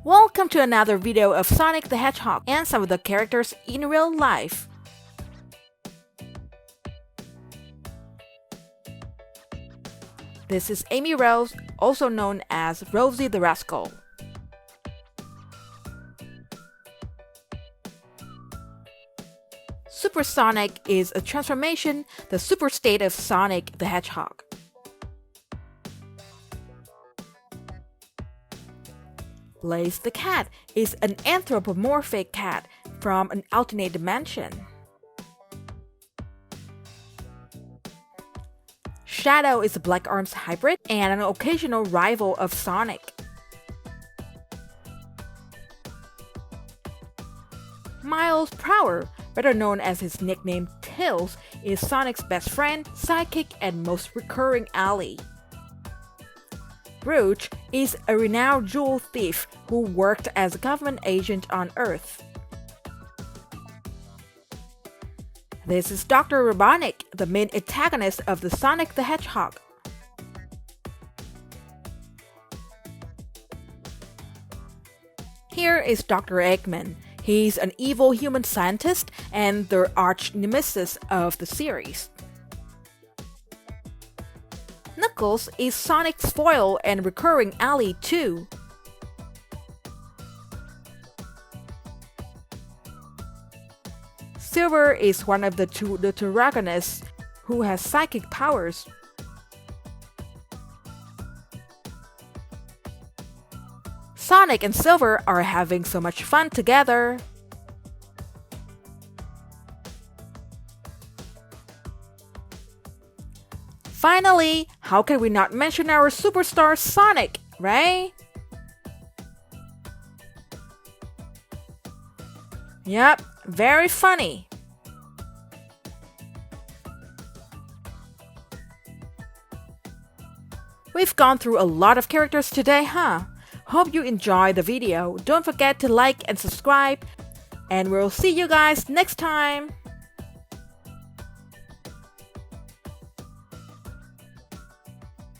Welcome to another video of Sonic the Hedgehog and some of the characters in real life. This is Amy Rose, also known as Rosie the Rascal. Super Sonic is a transformation, the super state of Sonic the Hedgehog. Blaze the Cat is an anthropomorphic cat from an alternate dimension. Shadow is a Black Arms hybrid and an occasional rival of Sonic. Miles Prower, better known as his nickname Tails, is Sonic's best friend, sidekick, and most recurring ally. Brooch is a renowned jewel thief who worked as a government agent on Earth. This is Dr. Robotnik, the main antagonist of the Sonic the Hedgehog. Here is Dr. Eggman. He's an evil human scientist and the arch nemesis of the series. Knuckles is Sonic's foil and recurring ally too. Silver is one of the two protagonists who has psychic powers. Sonic and Silver are having so much fun together. Finally, how can we not mention our superstar Sonic, right? Yep, very funny. We've gone through a lot of characters today, huh? Hope you enjoyed the video. Don't forget to like and subscribe, and we'll see you guys next time.